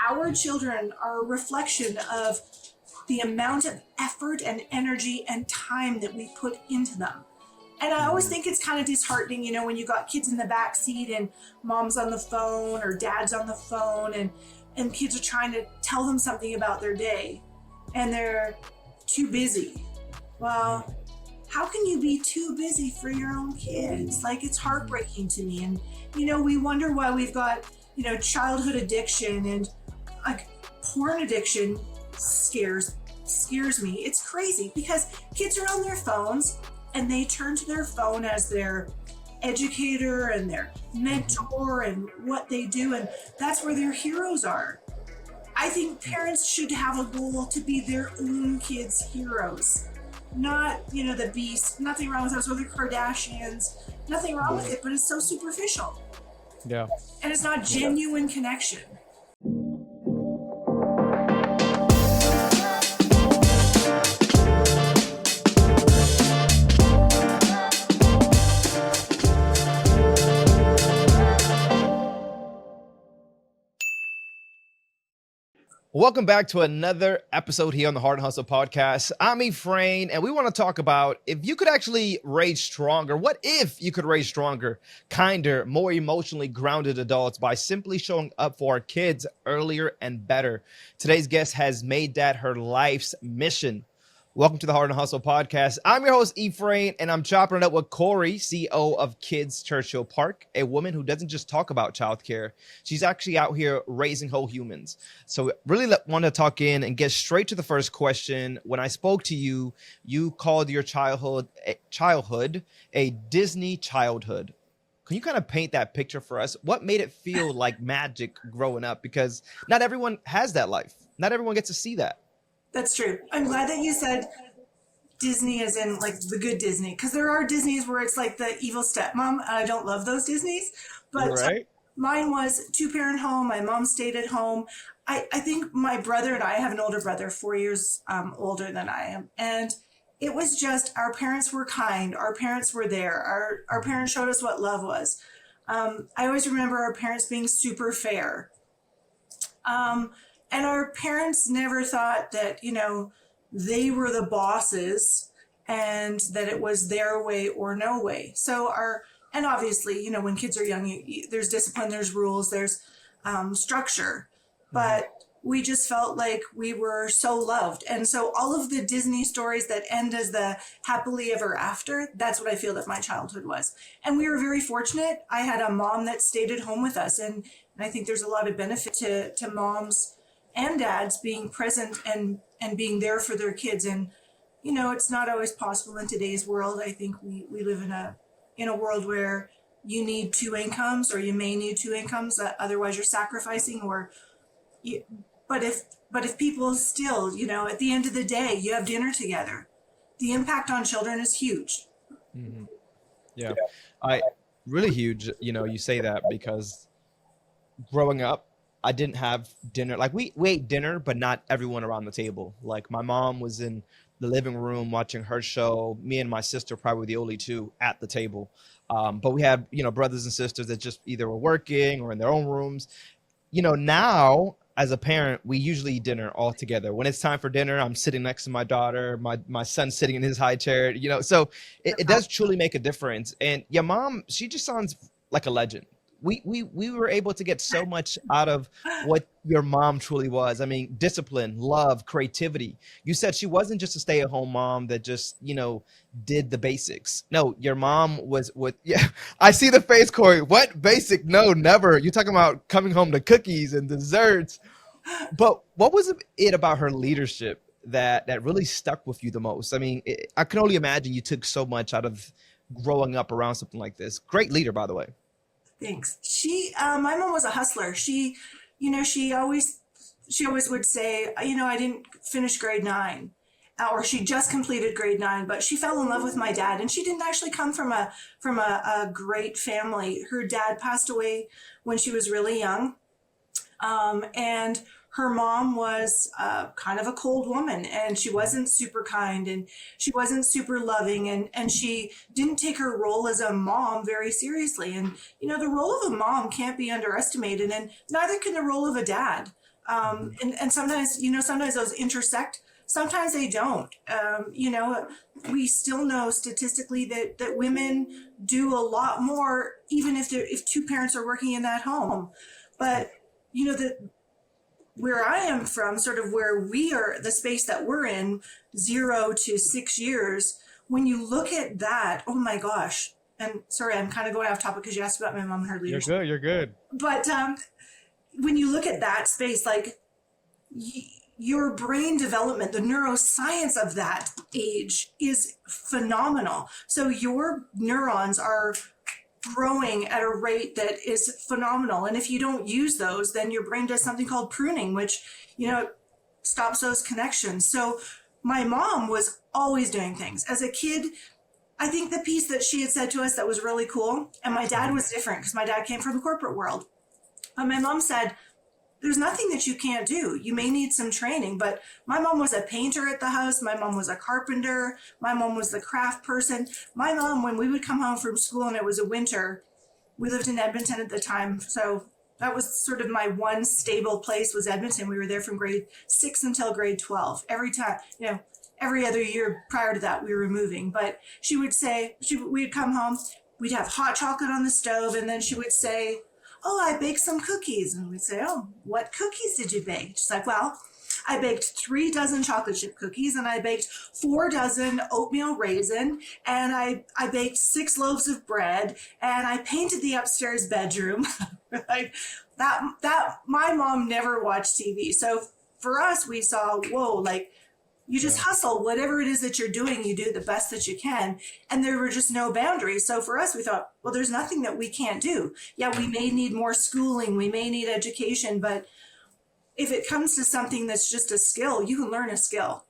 our children are a reflection of the amount of effort and energy and time that we put into them. And I always think it's kind of disheartening, when you got kids in the back seat and mom's on the phone or dad's on the phone and kids are trying to tell them something about their day and they're too busy. Well, how can you be too busy for your own kids? Like, it's heartbreaking to me. And, we wonder why we've got, childhood addiction and like porn addiction scares me. It's crazy because kids are on their phones and they turn to their phone as their educator and their mentor and what they do. And that's where their heroes are. I think parents should have a goal to be their own kids' heroes. Not, the beast. Nothing wrong with us or the Kardashians. Nothing wrong with it, but it's so superficial. Yeah. And it's not genuine connection. Welcome back to another episode here on the Hart Hustle podcast. I'm Ephraim, and we want to talk about if you could actually raise stronger. What if you could raise stronger, kinder, more emotionally grounded adults by simply showing up for our kids earlier and better? Today's guest has made that her life's mission. Welcome to the Hart Hustle podcast. I'm your host, Ephraim, and I'm chopping it up with Korrie, CEO of Kids Churchill Park, a woman who doesn't just talk about childcare. She's actually out here raising whole humans. So really want to talk in and get straight to the first question. When I spoke to you, you called your childhood a Disney childhood. Can you kind of paint that picture for us? What made it feel like magic growing up? Because not everyone has that life. Not everyone gets to see that. That's true. I'm glad that you said Disney as in like the good Disney, because there are Disneys where it's like the evil stepmom, and I don't love those Disneys. But right. Mine was two-parent home. My mom stayed at home. I think my brother and I have an older brother, 4 years older than I am. And it was just our parents were kind. Our parents were there. Our parents showed us what love was. I always remember our parents being super fair. And our parents never thought that, they were the bosses and that it was their way or no way. And obviously, when kids are young, there's discipline, there's rules, there's structure. But we just felt like we were so loved. And so all of the Disney stories that end as the happily ever after, that's what I feel that my childhood was. And we were very fortunate. I had a mom that stayed at home with us. And I think there's a lot of benefit to moms and dads being present and being there for their kids. And, it's not always possible in today's world. I think we live in a world where you need two incomes, or you may need two incomes. Otherwise you're sacrificing but if people still, at the end of the day, you have dinner together, the impact on children is huge. Mm-hmm. Yeah. Really huge. You say that because growing up, I didn't have dinner. Like we ate dinner, but not everyone around the table. Like my mom was in the living room watching her show. Me and my sister probably were the only two at the table. But we had, brothers and sisters that just either were working or in their own rooms. Now as a parent, we usually eat dinner all together. When it's time for dinner, I'm sitting next to my daughter, my son's sitting in his high chair, so it does truly make a difference. And your mom, she just sounds like a legend. We were able to get so much out of what your mom truly was. I mean, discipline, love, creativity. You said she wasn't just a stay-at-home mom that just, did the basics. No, your mom was what? Yeah, I see the face, Korrie. What basic? No, never. You're talking about coming home to cookies and desserts. But what was it about her leadership that really stuck with you the most? I mean, I can only imagine you took so much out of growing up around something like this. Great leader, by the way. Thanks. My mom was a hustler. She always would say, I didn't finish grade 9, or she just completed grade 9, but she fell in love with my dad. And she didn't actually come from a great family. Her dad passed away when she was really young. And her mom was kind of a cold woman, and she wasn't super kind, and she wasn't super loving, and she didn't take her role as a mom very seriously. And, the role of a mom can't be underestimated, and neither can the role of a dad. And sometimes, sometimes those intersect, sometimes they don't. We still know statistically that women do a lot more, even if two parents are working in that home. But, where I am from, sort of where we are, the space that we're in, 0 to 6 years, when you look at that, oh my gosh. And sorry, I'm kind of going off topic because you asked about my mom and her leadership. You're good. But when you look at that space, like your brain development, the neuroscience of that age is phenomenal. So your neurons are growing at a rate that is phenomenal. And if you don't use those, then your brain does something called pruning, which, stops those connections. So my mom was always doing things. As a kid, I think the piece that she had said to us that was really cool, and my dad was different because my dad came from the corporate world. And my mom said, there's nothing that you can't do. You may need some training, but my mom was a painter at the house. My mom was a carpenter. My mom was the craft person. My mom, when we would come home from school and it was a winter, we lived in Edmonton at the time. So that was sort of my one stable place was Edmonton. We were there from grade 6 until grade 12. Every time, every other year prior to that, we were moving. But she would say, we'd come home, we'd have hot chocolate on the stove, and then she would say, oh, I baked some cookies. And we'd say, oh, what cookies did you bake? She's like, well, I baked 3 dozen chocolate chip cookies, and I baked 4 dozen oatmeal raisin, and I baked 6 loaves of bread, and I painted the upstairs bedroom. Like that, my mom never watched TV. So for us, we saw, whoa, like you just hustle, whatever it is that you're doing, you do the best that you can. And there were just no boundaries. So for us, we thought, well, there's nothing that we can't do. Yeah, we may need more schooling, we may need education, but if it comes to something that's just a skill, you can learn a skill.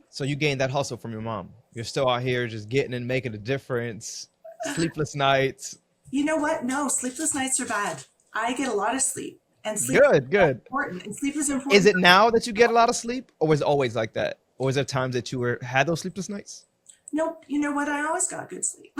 So you gained that hustle from your mom. You're still out here just getting and making a difference. Sleepless nights. You know what? No, sleepless nights are bad. I get a lot of sleep. And sleep good. is important. And sleep is important. Is it now that you get a lot of sleep, or was it always like that? Or was there times that you had those sleepless nights? Nope. You know what? I always got good sleep.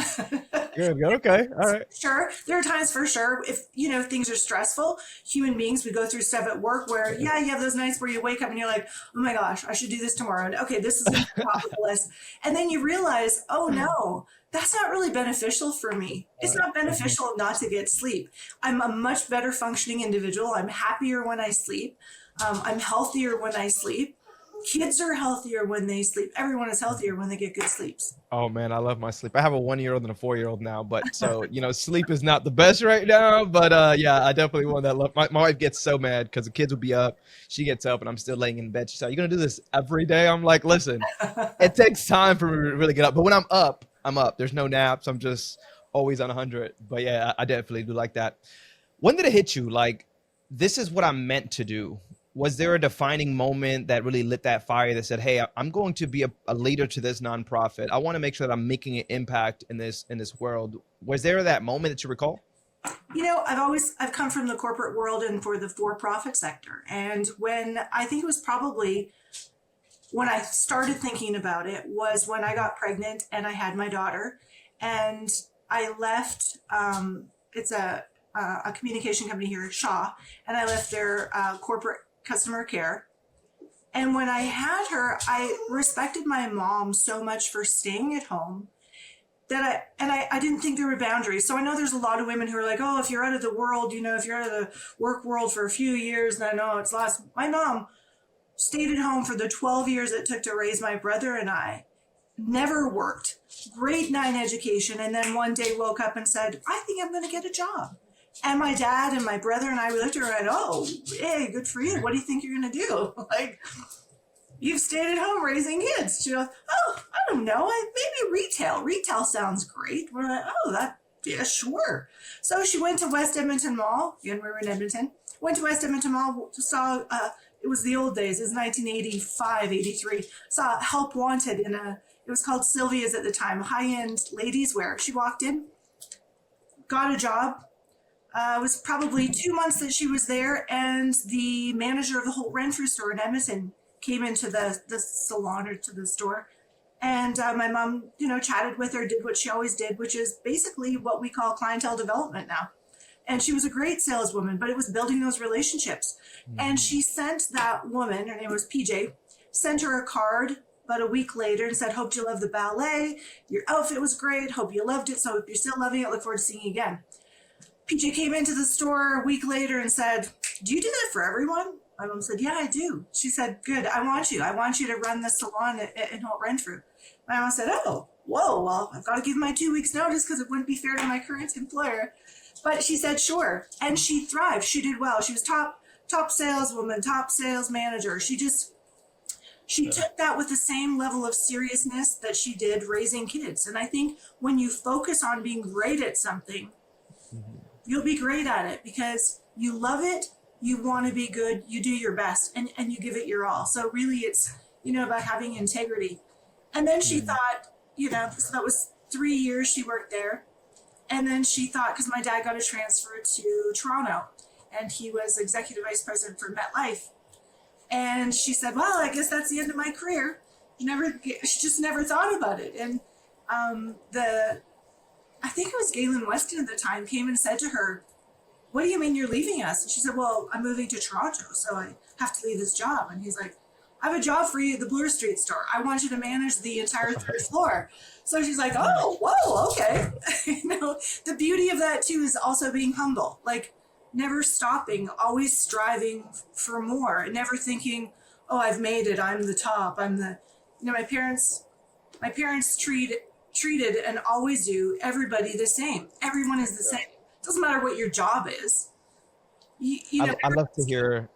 Good. Okay. All right. Sure. There are times for sure. If, things are stressful, human beings, we go through stuff at work where, you have those nights where you wake up and you're like, oh my gosh, I should do this tomorrow. And okay, this is on the top of the list. And then you realize, oh no, that's not really beneficial for me. It's not beneficial not to get sleep. I'm a much better functioning individual. I'm happier when I sleep. I'm healthier when I sleep. Kids are healthier when they sleep. Everyone is healthier when they get good sleeps. Oh man, I love my sleep. I have a 1-year-old and a 4-year-old now, but so sleep is not the best right now. But yeah, I definitely want that love. My wife gets so mad because the kids will be up. She gets up and I'm still laying in bed. She's like, "You gonna do this every day?" I'm like, "Listen, it takes time for me to really get up. But when I'm up, I'm up. There's no naps. I'm just always on 100." But yeah, I definitely do like that. When did it hit you? Like, this is what I'm meant to do. Was there a defining moment that really lit that fire that said, hey, I'm going to be a leader to this nonprofit. I want to make sure that I'm making an impact in this world. Was there that moment that you recall? I've come from the corporate world and for the for-profit sector. And I think it was probably when I started thinking about it was when I got pregnant and I had my daughter and I left, it's a communication company here at Shaw, and I left their corporate customer care. And when I had her, I respected my mom so much for staying at home that I didn't think there were boundaries. So I know there's a lot of women who are like, oh, if you're out of the world, if you're out of the work world for a few years, then it's lost. My mom stayed at home for the 12 years it took to raise my brother and I, never worked, grade 9 education, and then one day woke up and said, I think I'm going to get a job. And my dad and my brother and I, we looked at her and went, oh, hey, good for you. What do you think you're going to do? Like, you've stayed at home raising kids. She goes, oh, I don't know. Maybe retail. Retail sounds great. We're like, oh, yeah, sure. So she went to West Edmonton Mall. Again, we were in Edmonton. Went to West Edmonton Mall, saw, it was the old days. It was 1985, 83. Saw Help Wanted it was called Sylvia's at the time, high-end ladies wear. She walked in, got a job. It was probably 2 months that she was there, and the manager of the whole Renfrew store in Edmonton came into the salon or to the store, and my mom, chatted with her, did what she always did, which is basically what we call clientele development now. And she was a great saleswoman, but it was building those relationships. And she sent that woman, her name was PJ, sent her a card about a week later and said, hope you love the ballet. Your outfit was great. Hope you loved it. So if you're still loving it, look forward to seeing you again. PJ came into the store a week later and said, do you do that for everyone? My mom said, yeah, I do. She said, good. I want you to run the salon in Holt Renfrew. My mom said, oh, whoa, well, I've got to give my 2 weeks notice because it wouldn't be fair to my current employer. But she said, sure. And she thrived. She did well. She was top saleswoman, top sales manager. She took that with the same level of seriousness that she did raising kids. And I think when you focus on being great at something, you'll be great at it because you love it, you want to be good, you do your best, and you give it your all. So really it's, about having integrity. And then she thought, so that was 3 years she worked there. And then she thought, because my dad got a transfer to Toronto and he was executive vice president for MetLife. And she said, well, I guess that's the end of my career. She just never thought about it. And I think it was Galen Weston at the time came and said to her, what do you mean you're leaving us? And she said, well, I'm moving to Toronto, so I have to leave this job. And he's like, I have a job for you at the Bloor Street store. I want you to manage the entire third floor. So she's like, oh, whoa, okay. The beauty of that too is also being humble, like never stopping, always striving for more, never thinking, oh, I've made it. I'm the top. My parents treated and always do everybody the same. Everyone is the same. It doesn't matter what your job is. I love to hear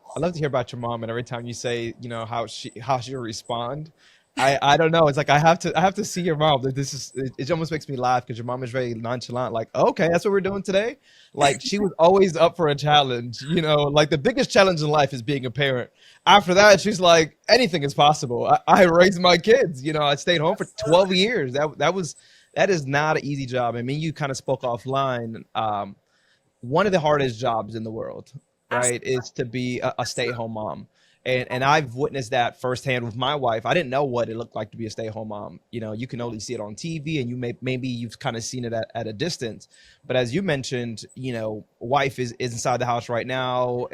about your mom, and every time you say, how she'll respond, I don't know. It's like I have to see your mom. It almost makes me laugh because your mom is very nonchalant. Like, okay, that's what we're doing today. Like she was always up for a challenge. Like the biggest challenge in life is being a parent. After that, she's like, anything is possible. I raised my kids. I stayed home for 12 years. That is not an easy job. I mean, you kind of spoke offline. One of the hardest jobs in the world, right, is to be a stay-at-home mom. And I've witnessed that firsthand with my wife. I didn't know what it looked like to be a stay-at-home mom. You can only see it on TV, and maybe you've kind of seen it at a distance. But as you mentioned, wife is inside the house right now.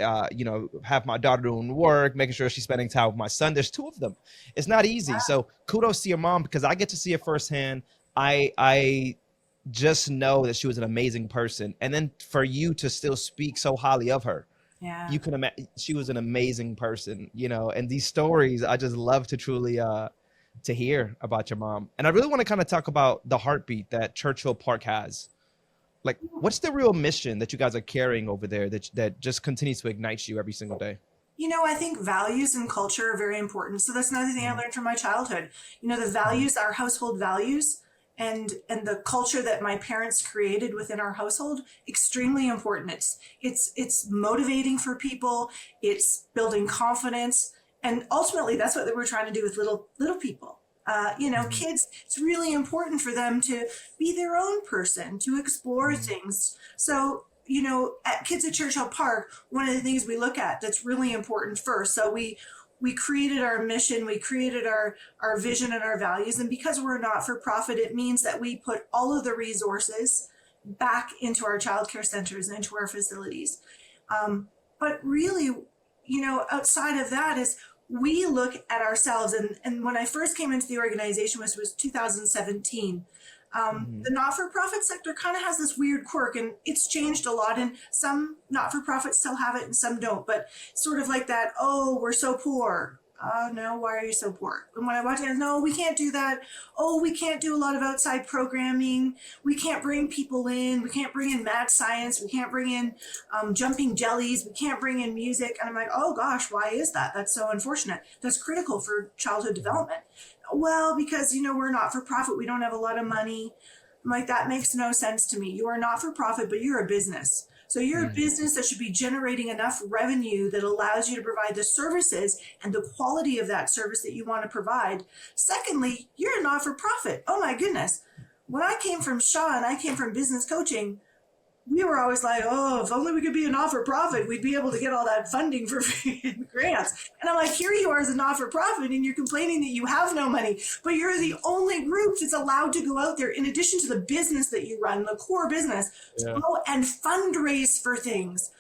Have my daughter doing work, making sure she's spending time with my son. There's two of them. It's not easy. So kudos to your mom because I get to see it firsthand. I just know that she was an amazing person, and then for you to still speak so highly of her. Yeah, you can imagine she was an amazing person, and these stories I just love to truly to hear about your mom. And I really want to kind of talk about the heartbeat that Churchill Park has. Like, what's the real mission that you guys are carrying over there that just continues to ignite you every single day? I think values and culture are very important. So that's another thing I learned from my childhood. The values, our household values, and the culture that my parents created within our household, extremely important. It's motivating for people. It's building confidence. And ultimately, that's what we're trying to do with little people. Kids, it's really important for them to be their own person, to explore things. So, at Kids at Churchill Park, one of the things we look at that's really important first. So we created our mission, we created our vision and our values. And because we're not for profit, it means that we put all of the resources back into our childcare centers and into our facilities. But really, outside of that is we look at ourselves. And when I first came into the organization, which was 2017, the not-for-profit sector kind of has this weird quirk, and it's changed a lot, and some not-for-profits still have it and some don't, but sort of like that, oh, we're so poor. No, why are you so poor? And when I watch it, no, we can't do that. Oh, we can't do a lot of outside programming. We can't bring people in. We can't bring in mad science. We can't bring in jumping jellies. We can't bring in music. And I'm like, oh gosh, why is that? That's so unfortunate. That's critical for childhood development. Well, because, we're not for profit. We don't have a lot of money. I'm like, that makes no sense to me. You are not for profit, but you're a business. So you're a business that should be generating enough revenue that allows you to provide the services and the quality of that service that you want to provide. Secondly, you're a not-for-profit. Oh my goodness. When I came from Shaw and I came from business coaching, we were always like, oh, if only we could be a not-for-profit, we'd be able to get all that funding for grants. And I'm like, here you are as a not-for-profit, and you're complaining that you have no money, but you're the only group that's allowed to go out there, in addition to the business that you run, the core business, to go and fundraise for things.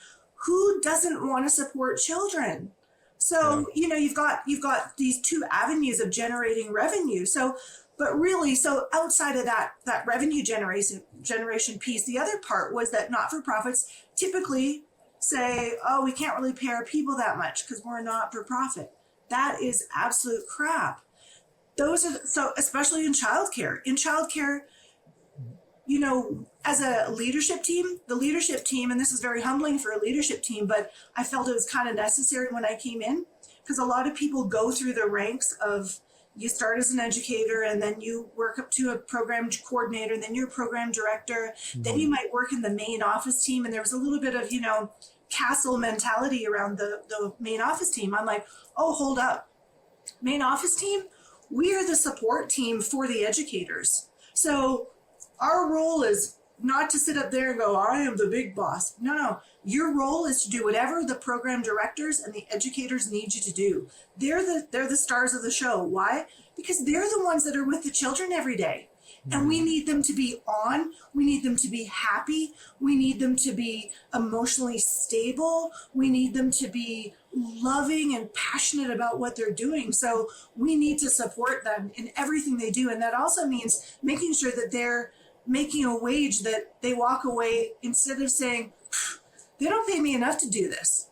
Who doesn't want to support children? So, you've got these two avenues of generating revenue. So, but really, so outside of that revenue generation piece, the other part was that not-for-profits typically say, oh, we can't really pay our people that much because we're not-for-profit. That is absolute crap. So especially in childcare. In childcare, as a leadership team, and this is very humbling for a leadership team, but I felt it was kind of necessary when I came in, because a lot of people go through the ranks of, you start as an educator and then you work up to a program coordinator, then you're a program director, then you might work in the main office team. And there was a little bit of, castle mentality around the main office team. I'm like, oh, hold up. Main office team, we are the support team for the educators. So our role is not to sit up there and go, I am the big boss. No. Your role is to do whatever the program directors and the educators need you to do. They're the stars of the show. Why? Because they're the ones that are with the children every day. And we need them to be on. We need them to be happy. We need them to be emotionally stable. We need them to be loving and passionate about what they're doing. So we need to support them in everything they do. And that also means making sure that they're making a wage that they walk away, instead of saying, they don't pay me enough to do this,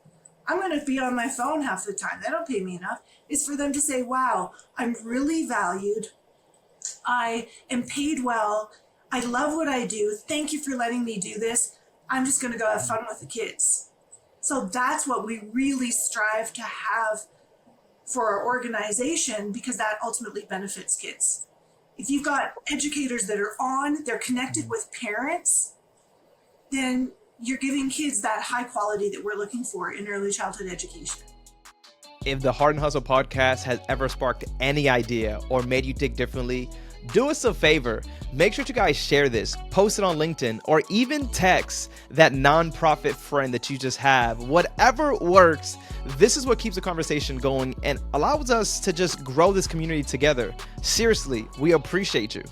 I'm going to be on my phone half the time, they don't pay me enough. It's for them to say, wow, I'm really valued. I am paid well. I love what I do. Thank you for letting me do this. I'm just going to go have fun with the kids. So that's what we really strive to have for our organization, because that ultimately benefits kids. If you've got educators that are on, they're connected with parents, then you're giving kids that high quality that we're looking for in early childhood education. If the Hart Hustle podcast has ever sparked any idea or made you think differently, do us a favor. Make sure you guys share this, post it on LinkedIn, or even text that nonprofit friend that you just have. Whatever works, this is what keeps the conversation going and allows us to just grow this community together. Seriously, we appreciate you.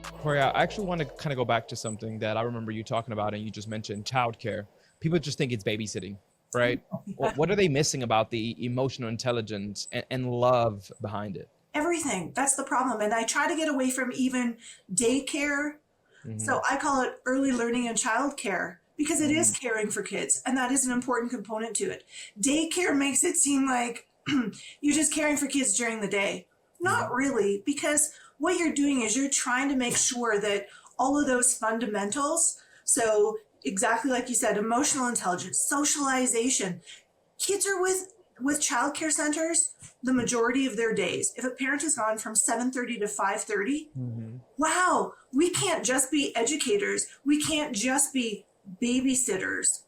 Korrie, I actually want to kind of go back to something that I remember you talking about, and you just mentioned childcare. People just think it's babysitting, right? What are they missing about the emotional intelligence and love behind it? Everything. That's the problem. And I try to get away from even daycare. So I call it early learning and childcare, because it is caring for kids, and that is an important component to it. Daycare makes it seem like you're just caring for kids during the day. Not really, because what you're doing is you're trying to make sure that all of those fundamentals, so exactly like you said, emotional intelligence, socialization, kids are with childcare centers the majority of their days. If a parent is gone from 7:30 to 5:30, wow, we can't just be educators. We can't just be babysitters.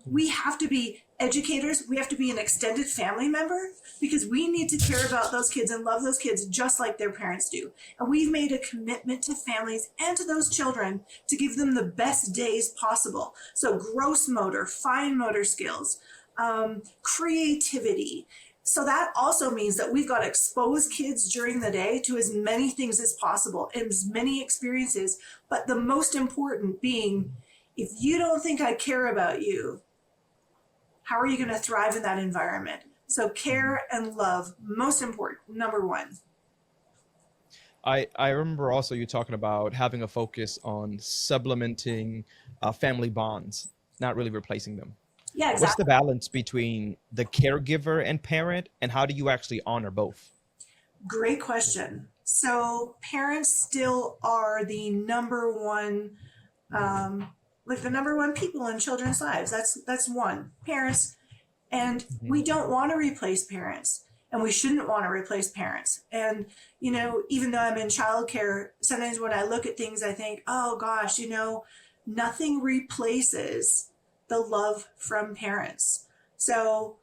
We have to be educators. We have to be an extended family member, because we need to care about those kids and love those kids just like their parents do. And we've made a commitment to families and to those children to give them the best days possible. So gross motor, fine motor skills, creativity. So that also means that we've got to expose kids during the day to as many things as possible and as many experiences. But the most important being, if you don't think I care about you, how are you going to thrive in that environment? So care and love, most important, number one. I remember also you talking about having a focus on supplementing family bonds, not really replacing them. Yeah, exactly. What's the balance between the caregiver and parent, and how do you actually honor both? Great question. So parents still are the number one, the number one people in children's lives. That's one, parents. And we don't want to replace parents, and we shouldn't want to replace parents. And, even though I'm in childcare, sometimes when I look at things, I think, oh gosh, nothing replaces the love from parents. So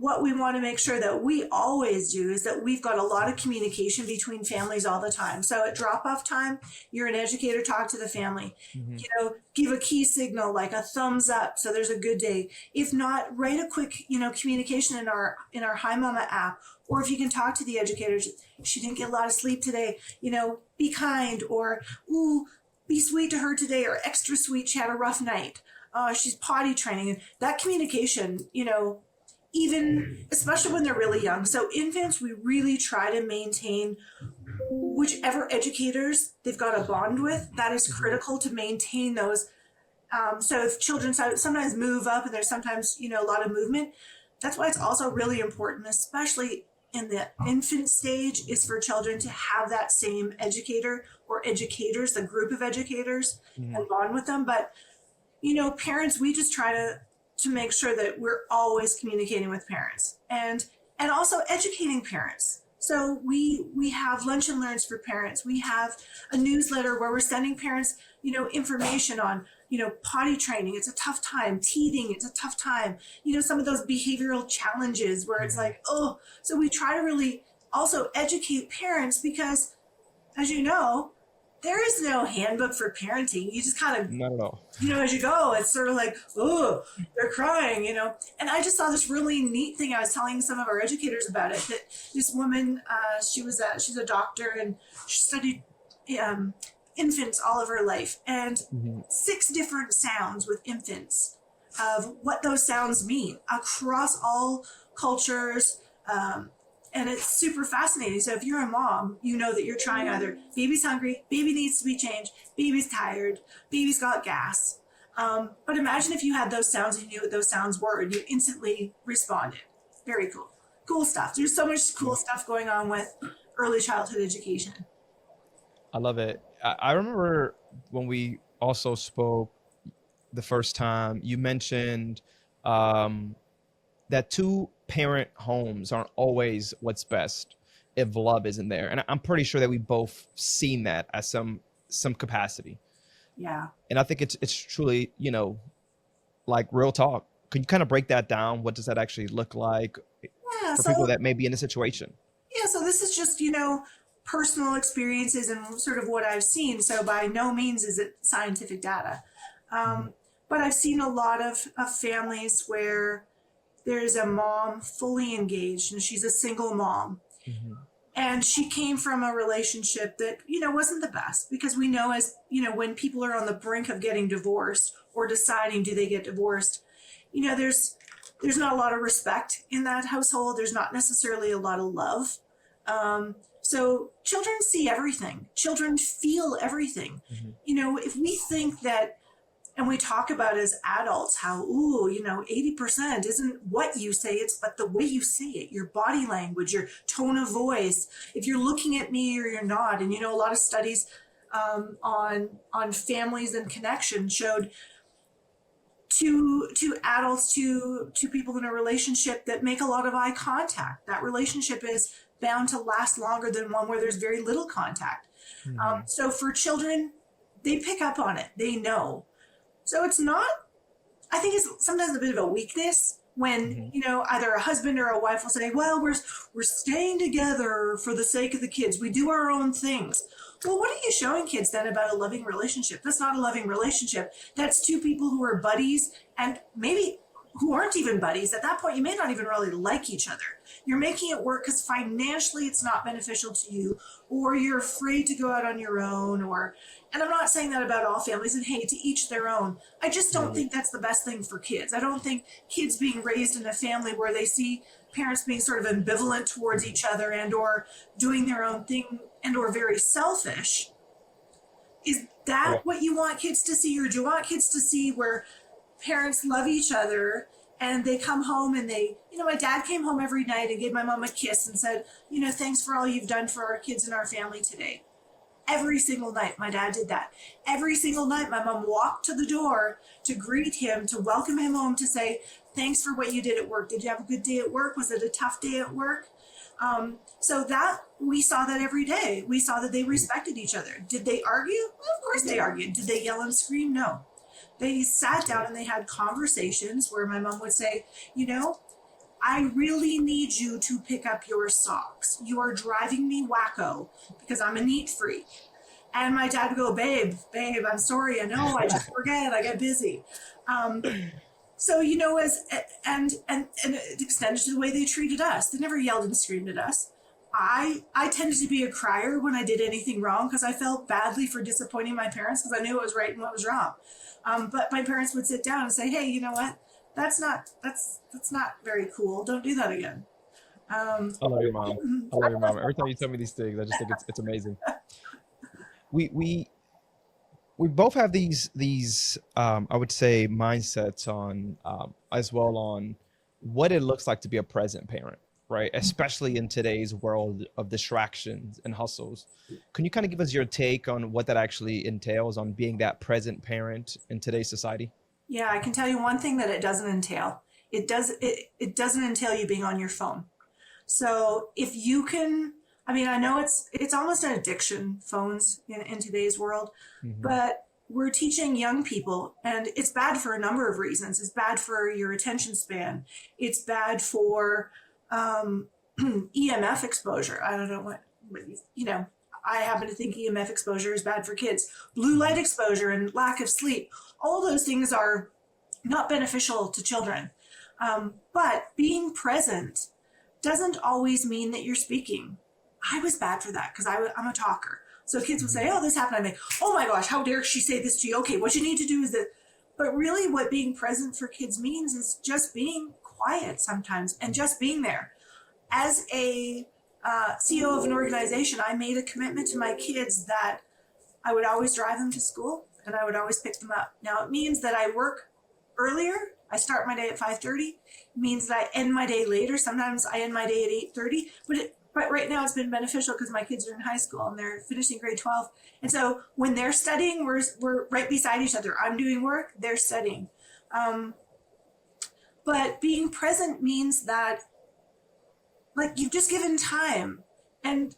what we want to make sure that we always do is that we've got a lot of communication between families all the time. So at drop-off time, you're an educator, talk to the family. You know, give a key signal like a thumbs up so there's a good day. If not, write a quick, you know, communication in our Hi Mama app. Or if you can talk to the educators, she didn't get a lot of sleep today, you know, be kind, or ooh, be sweet to her today, or extra sweet, she had a rough night. She's potty training. And that communication, you know, even especially when they're really young. So infants, we really try to maintain whichever educators they've got a bond with. That is critical to maintain those. So if children sometimes move up and there's sometimes, you know, a lot of movement, that's why it's also really important, especially in the infant stage, is for children to have that same educator or educators, the group of educators, and bond with them. But, you know, parents, we just try to make sure that we're always communicating with parents and also educating parents. So we have lunch and learns for parents. We have a newsletter where we're sending parents, you know, information on, you know, potty training. It's a tough time. Teething, it's a tough time. You know, some of those behavioral challenges where it's like, oh, so we try to really also educate parents because, as you know, there is no handbook for parenting. You just kind of, Not at all. you know, as you go, it's sort of like, oh, they're crying, you know. And I just saw this really neat thing. I was telling some of our educators about it, that this woman, she's a doctor, and she studied infants all of her life, and 6 different sounds with infants of what those sounds mean across all cultures. And it's super fascinating. So if you're a mom, you know that you're trying either baby's hungry, baby needs to be changed, baby's tired, baby's got gas. But imagine if you had those sounds and you knew what those sounds were and you instantly responded. Very cool. Cool stuff. There's so much cool stuff going on with early childhood education. I love it. I remember when we also spoke the first time, you mentioned that 2-parent homes aren't always what's best if love isn't there. And I'm pretty sure that we both seen that at some capacity. Yeah. And I think it's truly, you know, like real talk. Can you kind of break that down? What does that actually look like for people that may be in a situation? Yeah, so this is just, you know, personal experiences and sort of what I've seen. So by no means is it scientific data. But I've seen a lot of families where there's a mom fully engaged and she's a single mom. And she came from a relationship that, you know, wasn't the best, because we know, as you know, when people are on the brink of getting divorced or deciding do they get divorced, you know, there's not a lot of respect in that household. There's not necessarily a lot of love. So children see everything. Children feel everything. You know, if we think that, and we talk about as adults how, ooh, you know, 80% isn't what you say, it's but the way you say it, your body language, your tone of voice, if you're looking at me or you're not. And, you know, a lot of studies on families and connection showed to adults, to people in a relationship that make a lot of eye contact, that relationship is bound to last longer than one where there's very little contact. So for children, they pick up on it, they know. So it's not, I think it's sometimes a bit of a weakness when, you know, either a husband or a wife will say, well, we're staying together for the sake of the kids. We do our own things. Well, what are you showing kids then about a loving relationship? That's not a loving relationship. That's 2 people who are buddies, and maybe who aren't even buddies. At that point, you may not even really like each other. You're making it work because financially it's not beneficial to you, or you're afraid to go out on your own, and I'm not saying that about all families, and hey, to each their own. I just don't think that's the best thing for kids. I don't think kids being raised in a family where they see parents being sort of ambivalent towards each other and or doing their own thing and or very selfish. Is that what you want kids to see? Or do you want kids to see where parents love each other and they come home and they, you know, my dad came home every night and gave my mom a kiss and said, you know, thanks for all you've done for our kids and our family today. Every single night, my dad did that. Every single night, my mom walked to the door to greet him, to welcome him home, to say, thanks for what you did at work. Did you have a good day at work? Was it a tough day at work? So that, we saw that every day. We saw that they respected each other. Did they argue? Well, of course they argued. Did they yell and scream? No. They sat down and they had conversations where my mom would say, you know, I really need you to pick up your socks. You are driving me wacko because I'm a neat freak. And my dad would go, babe, I'm sorry. I know, I just forget. I get busy. Um, so, and it extended to the way they treated us. They never yelled and screamed at us. I tended to be a crier when I did anything wrong because I felt badly for disappointing my parents because I knew what was right and what was wrong. But my parents would sit down and say, hey, you know what? That's not very cool. Don't do that again. I love your mom. I love your mom. Every time you tell me these things, I just think it's amazing. We both have these I would say mindsets on as well on what it looks like to be a present parent, right? Especially in today's world of distractions and hustles. Can you kind of give us your take on what that actually entails on being that present parent in today's society? Yeah, I can tell you one thing that it doesn't entail. It doesn't entail you being on your phone. So if you can, I mean, I know it's almost an addiction, phones in today's world, Hmm. but we're teaching young people, and it's bad for a number of reasons. It's bad for your attention span. It's bad for um, EMF exposure. I don't know you know, I happen to think EMF exposure is bad for kids. Blue light exposure and lack of sleep. All those things are not beneficial to children. But being present doesn't always mean that you're speaking. I was bad for that because I'm a talker. So kids would say, oh, this happened. I'm like, oh my gosh, how dare she say this to you? Okay, what you need to do is that. But really what being present for kids means is just being quiet sometimes and just being there. As a CEO of an organization, I made a commitment to my kids that I would always drive them to school and I would always pick them up. Now it means that I work earlier. I start my day at 5:30. It means that I end my day later. Sometimes I end my day at 8:30. But right now it's been beneficial because my kids are in high school and they're finishing grade 12. And so when they're studying, we're right beside each other. I'm doing work, they're studying. Um, but being present means that like you've just given time. And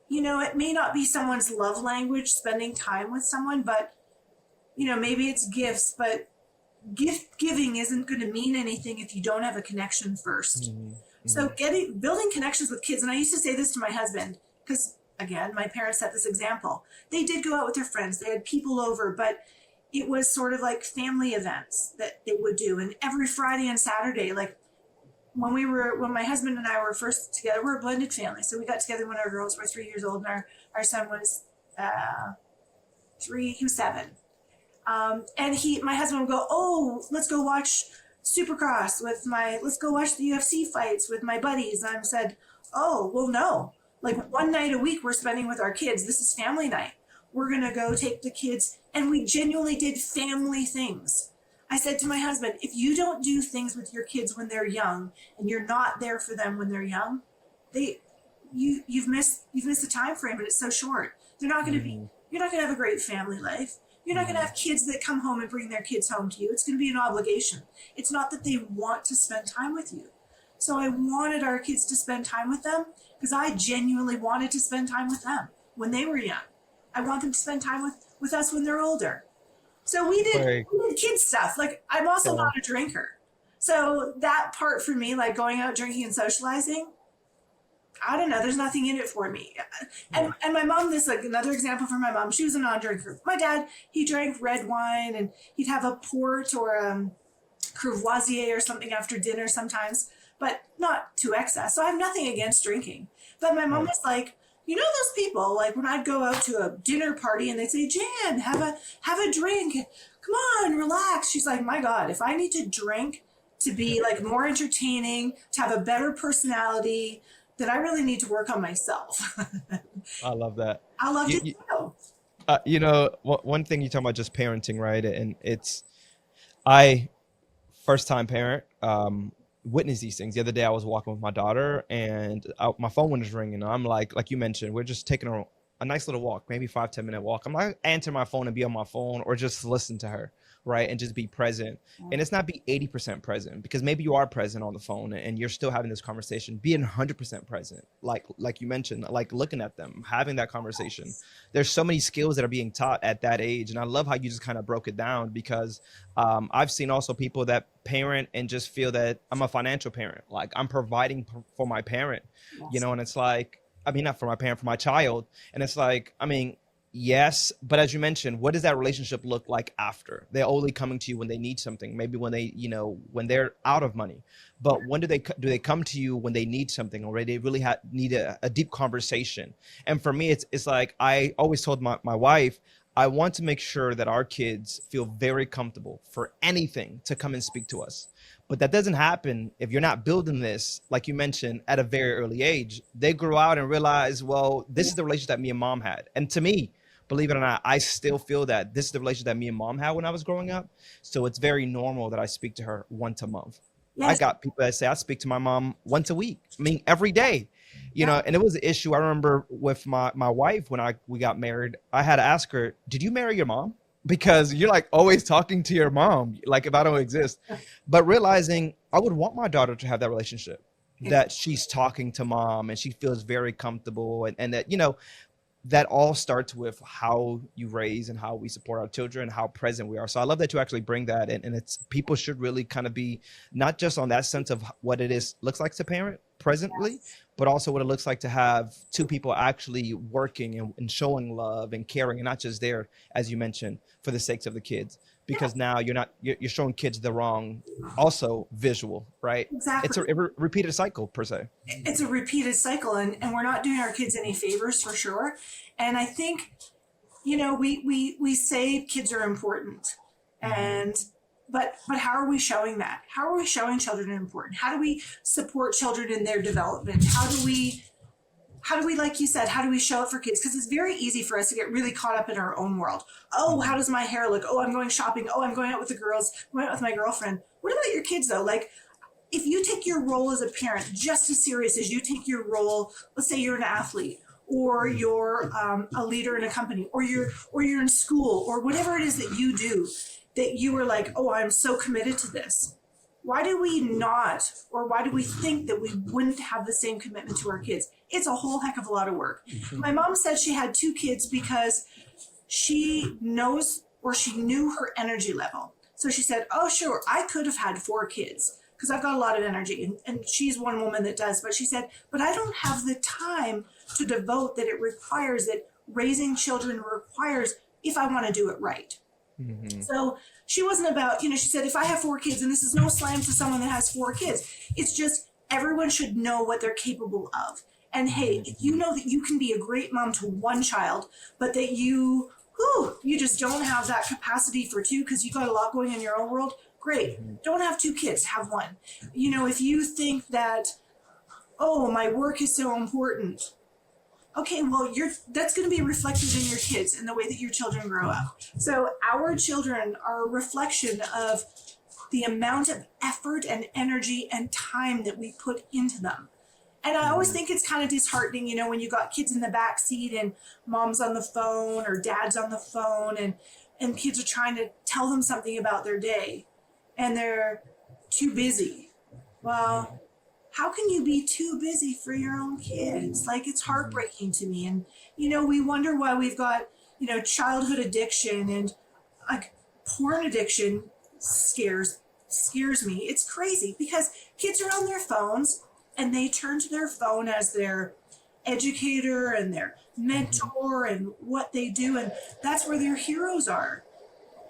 it may not be someone's love language, spending time with someone, but maybe it's gifts, but gift giving isn't going to mean anything if you don't have a connection first. Hmm. So building connections with kids, and I used to say this to my husband, because again, my parents set this example. They did go out with their friends, they had people over, but it was sort of like family events that they would do. And every Friday and Saturday, like when my husband and I were first together, we're a blended family. So we got together when our girls were 3 years old and our son was 3, he was 7. And my husband would go, oh, let's go watch Supercross let's go watch the UFC fights with my buddies. And I said, oh, well, no, like one night a week we're spending with our kids. This is family night. We're going to go take the kids. And we genuinely did family things. I said to my husband, if you don't do things with your kids when they're young and you're not there for them when they're young, you've missed the time frame, but it's so short. You're not going to have a great family life. You're not going to have kids that come home and bring their kids home to you. It's going to be an obligation. It's not that they want to spend time with you. So I wanted our kids to spend time with them because I genuinely wanted to spend time with them when they were young. I want them to spend time with us when they're older. So we did kid stuff. Like I'm also not a drinker. So that part for me, like going out drinking and socializing, I don't know. There's nothing in it for me. And my mom, this like another example for my mom. She was a non-drinker. My dad, he drank red wine and he'd have a port or Courvoisier or something after dinner sometimes, but not to excess. So I have nothing against drinking. But my mom was like, those people, like when I'd go out to a dinner party and they'd say, Jan, have a drink. Come on, relax. She's like, my God, if I need to drink to be like more entertaining, to have a better personality, that I really need to work on myself. I love that. I love You, it you, too. one thing you talk about just parenting, right? And I first time parent, witness these things. The other day I was walking with my daughter and my phone was ringing. I'm like you mentioned, we're just taking a nice little walk, maybe 5-10 minute walk. I'm not answer my phone and be on my phone, or just listen to her, right? And just be present. And it's not be 80% present, because maybe you are present on the phone and you're still having this conversation. Being 100% present, like you mentioned, like looking at them, having that conversation. There's so many skills that are being taught at that age, and I love how you just kind of broke it down, because I've seen also people that parent and just feel that I'm a financial parent, like I'm providing for my parent, you know. And it's like, I mean, not for my parent, for my child. And it's like, I mean, yes, but as you mentioned, what does that relationship look like after? They're only coming to you when they need something, maybe when they, you know, when they're out of money. But when do they come to you when they need something, or they really need a deep conversation? And for me, it's like, I always told my wife, I want to make sure that our kids feel very comfortable for anything to come and speak to us. But that doesn't happen if you're not building this, like you mentioned, at a very early age. They grow out and realize, well, this is the relationship that me and mom had. And to me, believe it or not, I still feel that this is the relationship that me and mom had when I was growing up. So it's very normal that I speak to her once a month. Yes. I got people that say I speak to my mom once a week. I mean, every day, you know. And it was an issue. I remember with my wife, when we got married, I had to ask her, did you marry your mom? Because you're like always talking to your mom, like if I don't exist. But realizing I would want my daughter to have that relationship, that she's talking to mom and she feels very comfortable, and that, you know, that all starts with how you raise and how we support our children and how present we are. So I love that you actually bring that in, and it's, people should really kind of be not just on that sense of what it is looks like to parent presently, but also what it looks like to have two people actually working and showing love and caring, and not just there, as you mentioned, for the sakes of the kids. Because now you're showing kids the wrong, also visual, right? Exactly. It's a repeated cycle, per se. It's a repeated cycle, and we're not doing our kids any favors, for sure. And I think, you know, we say kids are important, and but how are we showing that? How are we showing children are important? How do we support children in their development? How do we, like you said, how do we show it for kids? Because it's very easy for us to get really caught up in our own world. Oh, how does my hair look? Oh, I'm going shopping. Oh, I'm going out with the girls. I'm going out with my girlfriend. What about your kids, though? Like, if you take your role as a parent just as serious as you take your role, let's say you're an athlete, or you're a leader in a company, or you're in school, or whatever it is that you do, that you are like, oh, I'm so committed to this. Why do we not, or why do we think that we wouldn't have the same commitment to our kids? It's a whole heck of a lot of work. My mom said she had 2 kids because she knows, or she knew her energy level. So she said, oh, sure, I could have had 4 kids because I've got a lot of energy. And she's one woman that does. But she said, but I don't have the time to devote that it requires, that raising children requires, if I want to do it right. Mm-hmm. So she wasn't about, you know, she said, if I have 4 kids, and this is no slam to someone that has 4 kids, it's just everyone should know what they're capable of. And hey, if you know that you can be a great mom to 1 child, but that you just don't have that capacity for 2 because you got a lot going in your own world, great. Don't have 2 kids, have 1. You know, if you think that, oh, my work is so important, okay, well, that's going to be reflected in your kids and the way that your children grow up. So our children are a reflection of the amount of effort and energy and time that we put into them. And I always think it's kind of disheartening, you know, when you got kids in the back seat and mom's on the phone or dad's on the phone, and kids are trying to tell them something about their day and they're too busy. Well, how can you be too busy for your own kids? Like, it's heartbreaking to me. And, you know, we wonder why we've got, you know, childhood addiction, and like porn addiction scares me. It's crazy because kids are on their phones and they turn to their phone as their educator and their mentor and what they do. And that's where their heroes are.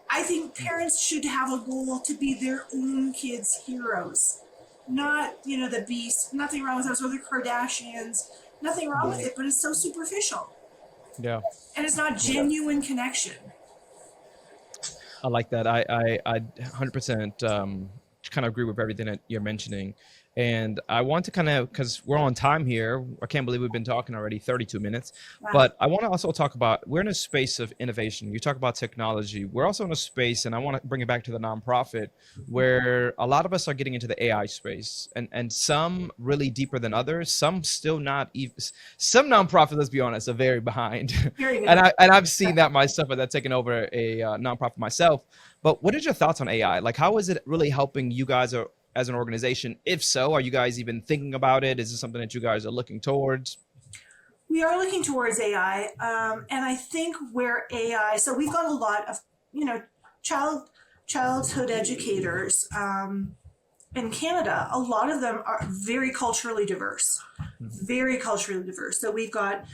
I think parents should have a goal to be their own kids' heroes. Not, you know, the beast. Nothing wrong with those, or the Kardashians. Nothing wrong with it, but it's so superficial. Yeah. And it's not genuine connection. I like that. I 100% kind of agree with everything that you're mentioning. And I want to kind of, because we're on time here, I can't believe we've been talking already 32 minutes. Wow. But I want to also talk about, we're in a space of innovation. You talk about technology. We're also in a space, and I want to bring it back to the nonprofit, where a lot of us are getting into the AI space, and some really deeper than others, some still not even, some nonprofits, let's be honest, are very behind. Very good. And I've seen that myself, and that's taken over a nonprofit myself. But what is your thoughts on AI? Like, how is it really helping you guys or as an organization? If so, are you guys even thinking about it? Is this something that you guys are looking towards? We are looking towards AI, and I think where AI. So we've got a lot of childhood educators in Canada. A lot of them are very culturally diverse, very culturally diverse. So we've got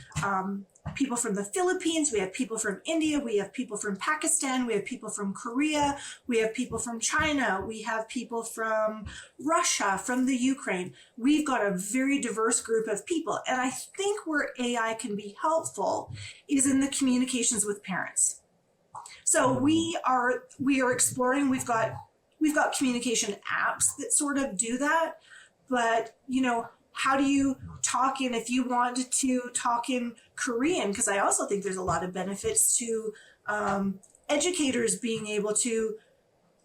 people from the Philippines, we have people from India, we have people from Pakistan, we have people from Korea, we have people from China, we have people from Russia, from the Ukraine. We've got a very diverse group of people. And I think where AI can be helpful is in the communications with parents. So we are exploring, we've got communication apps that sort of do that, but how do you talk in, if you want to talk in Korean? Because I also think there's a lot of benefits to educators being able to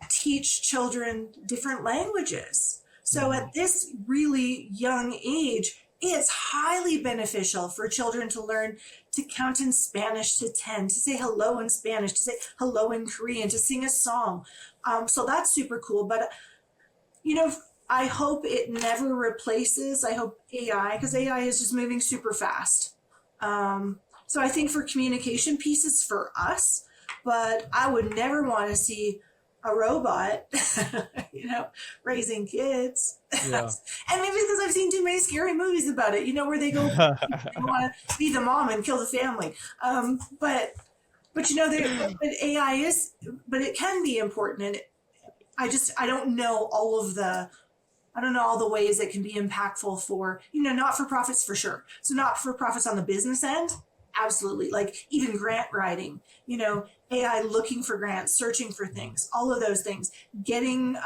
teach children different languages. So at this really young age, it's highly beneficial for children to learn to count in Spanish to 10, to say hello in Spanish, to say hello in Korean, to sing a song. So that's super cool. But, I hope it never replaces, I hope AI, because AI is just moving super fast. So I think for communication pieces for us, but I would never want to see a robot, raising kids. Yeah. And maybe because I've seen too many scary movies about it, where they want to be the mom and kill the family. But AI is, but it can be important. And I don't know all the ways it can be impactful for, not-for-profits for sure. So not-for-profits on the business end, absolutely. Like even grant writing, AI looking for grants, searching for things, all of those things, getting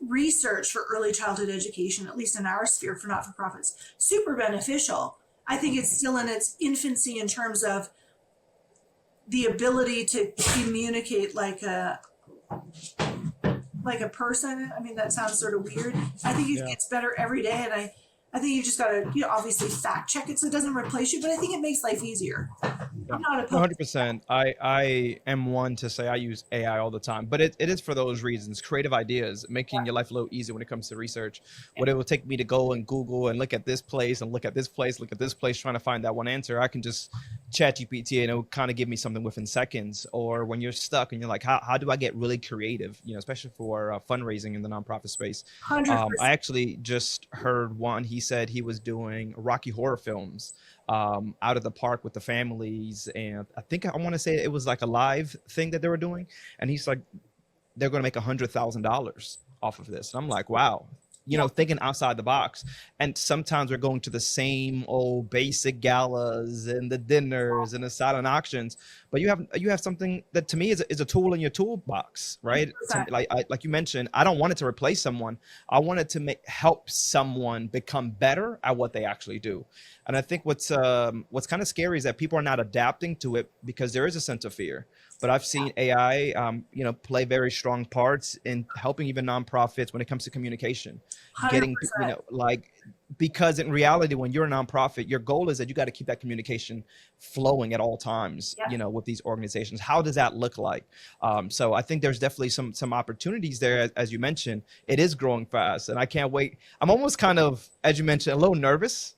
research for early childhood education, at least in our sphere for not-for-profits, super beneficial. I think it's still in its infancy in terms of the ability to communicate like a person. I mean, that sounds sort of weird. I think it gets better every day, and I think you just got to, obviously fact check it so it doesn't replace you, but I think it makes life easier. I'm not opposed. 100%. I am one to say I use AI all the time, but it is for those reasons, creative ideas, making your life a little easier when it comes to research. What it will take me to go and Google and look at this place and look at this place, trying to find that one answer. I can just chat GPT and it will kind of give me something within seconds. Or when you're stuck and you're like, how do I get really creative, especially for fundraising in the nonprofit space. 100%. I actually just heard one, he said he was doing Rocky Horror films out of the park with the families, and I want to say it was like a live thing that they were doing, and he's like, they're going to make $100,000 off of this, and I'm like, wow, thinking outside the box. And sometimes we're going to the same old basic galas and the dinners and the silent auctions, but you have something that to me is a tool in your toolbox, right? Like you mentioned, I don't want it to replace someone. I want it to help someone become better at what they actually do. And I think what's kind of scary is that people are not adapting to it because there is a sense of fear. But I've seen AI, play very strong parts in helping even nonprofits when it comes to communication, 100%. getting, because in reality, when you're a nonprofit, your goal is that you got to keep that communication flowing at all times, with these organizations. How does that look like? So I think there's definitely some opportunities there. As you mentioned, it is growing fast, and I can't wait. I'm almost kind of, as you mentioned, a little nervous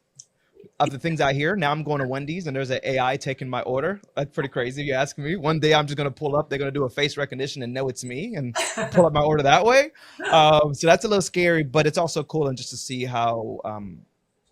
of the things I hear. Now I'm going to Wendy's and there's an AI taking my order. That's pretty crazy. You ask me. One day I'm just going to pull up. They're going to do a face recognition and know it's me and pull up my order that way. So that's a little scary, but it's also cool. And just to see how,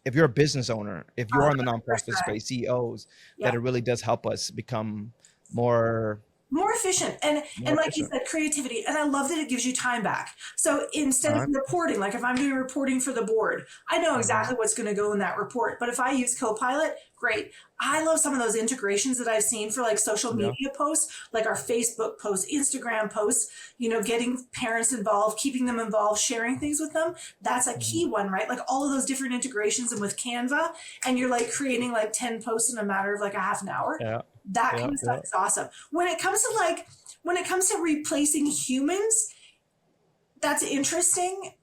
if you're a business owner, if you're in the nonprofit space, CEOs, that it really does help us become more more efficient, and More and like you efficient. said, creativity. And I love that it gives you time back. So instead of Time. reporting, like if I'm doing reporting for the board, I know Hmm. exactly what's going to go in that report. But if I use Copilot, great. I love some of those integrations that I've seen for like social Yeah. media posts, like our Facebook posts, Instagram posts, getting parents involved, keeping them involved, sharing things with them. That's a Hmm. key one, right? Like all of those different integrations, and with Canva, and you're like creating like 10 posts in a matter of like a half an hour. Yeah. That Yeah. kind of stuff Yeah. is awesome. When it comes to replacing humans, that's interesting.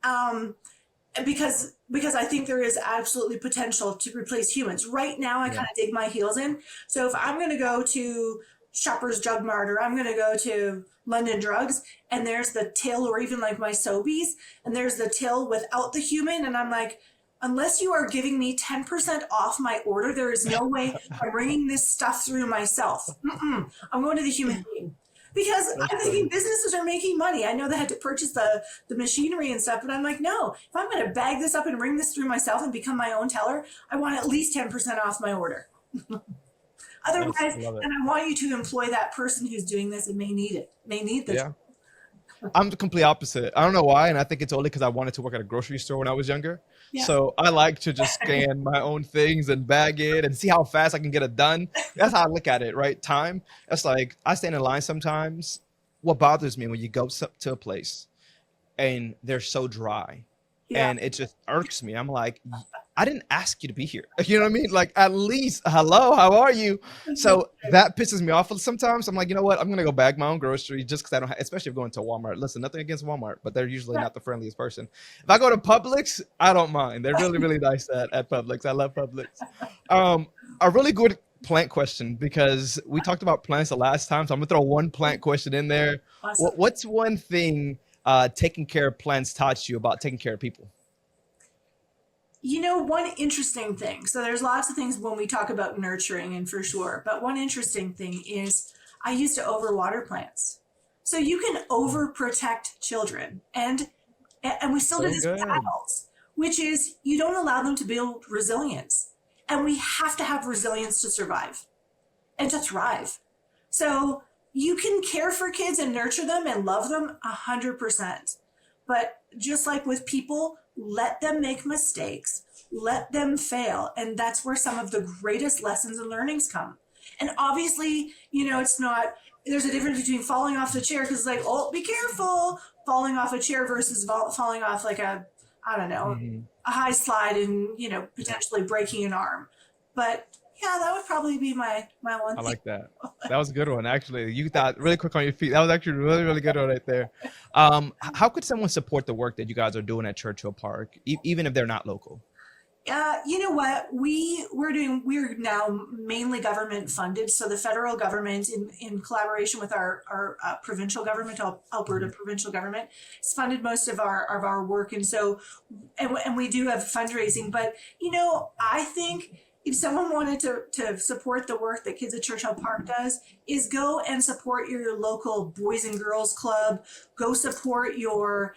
Because I think there is absolutely potential to replace humans. Right now, I Yeah. kind of dig my heels in. So if I'm going to go to Shoppers Drug Mart, or I'm going to go to London Drugs, and there's the till, or even like my Sobeys, and there's the till without the human, and I'm like, unless you are giving me 10% off my order, there is no way I'm bringing this stuff through myself. I'm going to the human being. Because That's I'm funny. thinking businesses are making money. I know they had to purchase the machinery and stuff, but I'm like, no, if I'm going to bag this up and bring this through myself and become my own teller, I want at least 10% off my order. Yes. Otherwise, I love it. then I want you to employ that person who's doing this and may need it, may need this. Yeah. I'm the complete opposite. I don't know why, and I think it's only because I wanted to work at a grocery store when I was younger. Yeah. So I like to just scan my own things and bag it and see how fast I can get it done. That's how I look at it, right? Time. That's like I stand in line sometimes. What bothers me when you go to a place and they're so dry, Yeah. and it just irks me. I'm like, I didn't ask you to be here. You know what I mean? Like, at least, hello, how are you? So that pisses me off sometimes. I'm like, you know what? I'm gonna go bag my own groceries just because I don't have, especially if going to Walmart. Listen, nothing against Walmart, but they're usually Yeah. not the friendliest person. If I go to Publix, I don't mind. They're really, really nice at Publix. I love Publix. A really good plant question, because we talked about plants the last time, so I'm gonna throw one plant question in there. Awesome. What's one thing taking care of plants taught you about taking care of people? One interesting thing. So there's lots of things when we talk about nurturing, and for sure. But one interesting thing is I used to overwater plants. So you can overprotect children, and we still do So this with good. adults, which is you don't allow them to build resilience. And we have to have resilience to survive and to thrive. So you can care for kids and nurture them and love them 100%. But just like with people, let them make mistakes, let them fail. And that's where some of the greatest lessons and learnings come. And obviously, it's not, there's a difference between falling off the chair, because it's like, oh, be careful, falling off a chair versus falling off like I don't know, Mhm. a high slide and, potentially breaking an arm. But yeah, that would probably be my one I thing. like that. That was a good one, actually. You thought really quick on your feet. That was actually really, really good one right there. How could someone support the work that you guys are doing at Churchill Park, even if they're not local? You know what? We're now mainly government funded. So the federal government, in collaboration with our provincial government, Alberta Mhm. provincial government, has funded most of our work. And so, and we do have fundraising. But I think if someone wanted to support the work that Kids at Churchill Park does, is go and support your local Boys and Girls Club. Go support your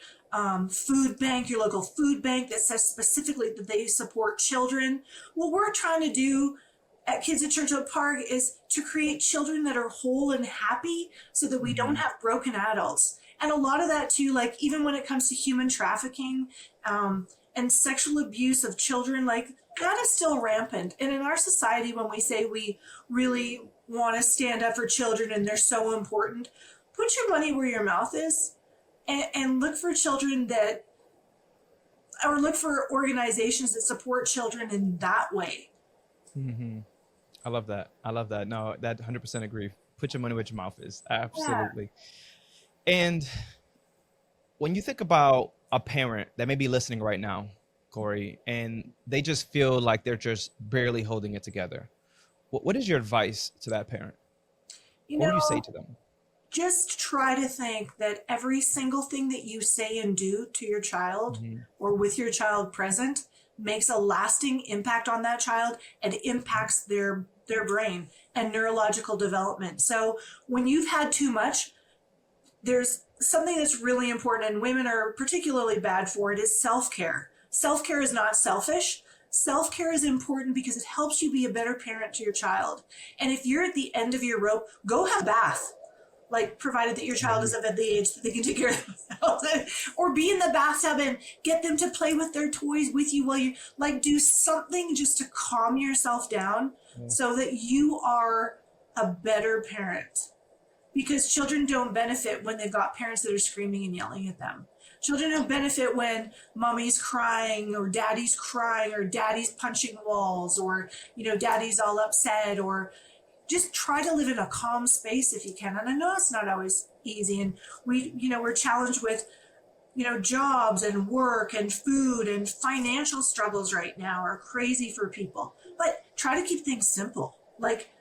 food bank, your local food bank that says specifically that they support children. What we're trying to do at Kids at Churchill Park is to create children that are whole and happy, so that we don't Mhm. have broken adults. And a lot of that too, like even when it comes to human trafficking, and sexual abuse of children, like that is still rampant. And in our society, when we say we really want to stand up for children and they're so important, put your money where your mouth is, and look for children that, or look for organizations that support children in that way. Mhm. I love that. I love that. No, that 100% agree. Put your money where your mouth is. Yeah. Absolutely. And when you think about a parent that may be listening right now, Corey, and they just feel like they're just barely holding it together, what is your advice to that parent? You What would you say know, to them? just try to think that every single thing that you say and do to your child, Mhm. or with your child present, makes a lasting impact on that child and impacts their brain and neurological development. So when you've had too much, there's something that's really important, and women are particularly bad for it, is self-care. Self-care is not selfish. Self-care is important because it helps you be a better parent to your child. And if you're at the end of your rope, go have a bath. like provided that your child is of the age that they can take care of themselves, or be in the bathtub and get them to play with their toys with you while you like do something just to calm yourself down so that you are a better parent. Because children don't benefit when they've got parents that are screaming and yelling at them. Children don't benefit when mommy's crying or daddy's punching walls, or, you know, daddy's all upset. Or just try to live in a calm space if you can. And I know it's not always easy. And we're challenged with, you know, jobs and work and food, and financial struggles right now are crazy for people. But try to keep things simple. Like,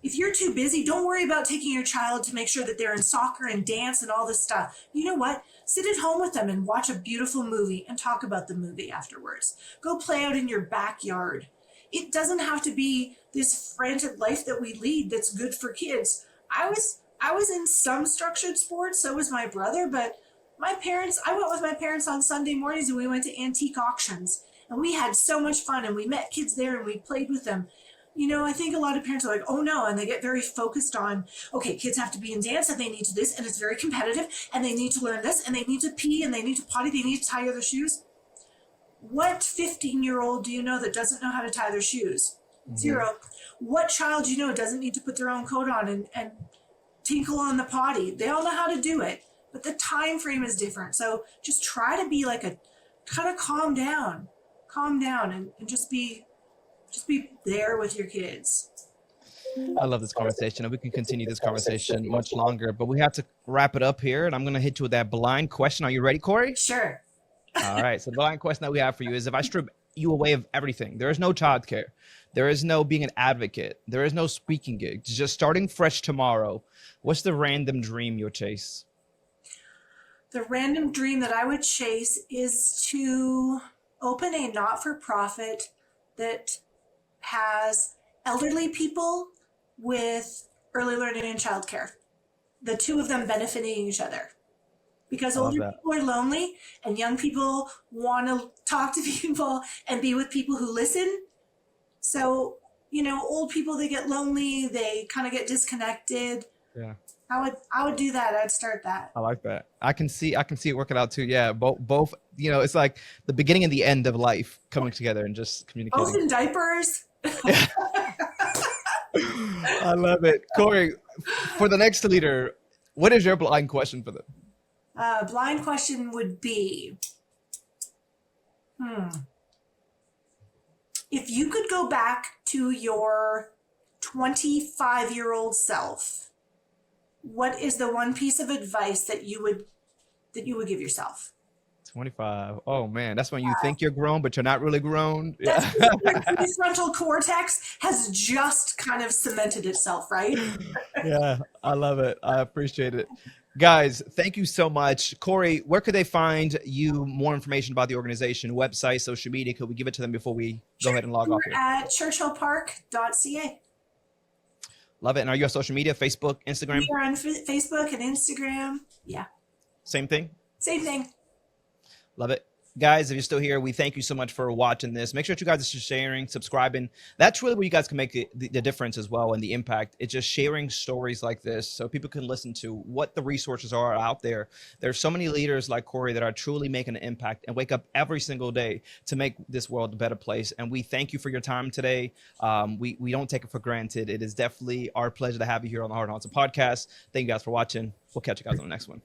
if you're too busy, don't worry about taking your child to make sure that they're in soccer and dance and all this stuff. You know what? Sit at home with them and watch a beautiful movie and talk about the movie afterwards. Go play out in your backyard. It doesn't have to be this frantic life that we lead that's good for kids. I was in some structured sports, so was my brother, but I went with my parents on Sunday mornings and we went to antique auctions, and we had so much fun, and we met kids there and we played with them. You know, I think a lot of parents are like, oh no, and they get very focused on, okay, kids have to be in dance and they need to this, and it's very competitive, and they need to learn this, and they need to pee, and they need to potty, they need to tie their shoes. What 15-year-old do you know that doesn't know how to tie their shoes? Mm-hmm. Zero. What child do you know doesn't need to put their own coat on and tinkle on the potty? They all know how to do it, but the time frame is different. So just try to be like kind of calm down and just be there with your kids. I love this conversation, and we can continue this conversation much longer, but we have to wrap it up here, and I'm going to hit you with that blind question. Are you ready, Korrie? Sure. All right. So the blind question that we have for you is, if I strip you away of everything, there is no childcare, there is no being an advocate, there is no speaking gigs, just starting fresh tomorrow, what's the random dream you'll chase? The random dream that I would chase is to open a not-for-profit that has elderly people with early learning and childcare, the two of them benefiting each other. Because older people are lonely, and young people want to talk to people and be with people who listen. So, you know, old people, they get lonely, they kind of get disconnected. Yeah. I would do that. I'd start that. I like that. I can see it working out too. Yeah. Both, you know, it's like the beginning and the end of life coming together and just communicating. Both in diapers. I love it. Korrie, for the next leader, what is your blind question for them? Blind question would be, if you could go back to your 25-year-old self, what is the one piece of advice that you would give yourself? 25. Oh man, that's when you think you're grown, but you're not really grown. Yeah. The frontal cortex has just kind of cemented itself, right? Yeah, I love it. I appreciate it. Guys, thank you so much. Korrie, where could they find you, more information about the organization, website, social media? Could we give it to them before we go ahead and log off here? At churchillpark.ca. Love it. And are you on social media, Facebook, Instagram? We are on Facebook and Instagram. Yeah. Same thing? Same thing. Love it. Guys, if you're still here, we thank you so much for watching this. Make sure that you guys are sharing, subscribing. That's really where you guys can make the difference as well, and the impact. It's just sharing stories like this so people can listen to what the resources are out there. There's so many leaders like Korrie that are truly making an impact and wake up every single day to make this world a better place. And we thank you for your time today. We don't take it for granted. It is definitely our pleasure to have you here on the Hart Hustle podcast. Thank you guys for watching. We'll catch you guys on the next one.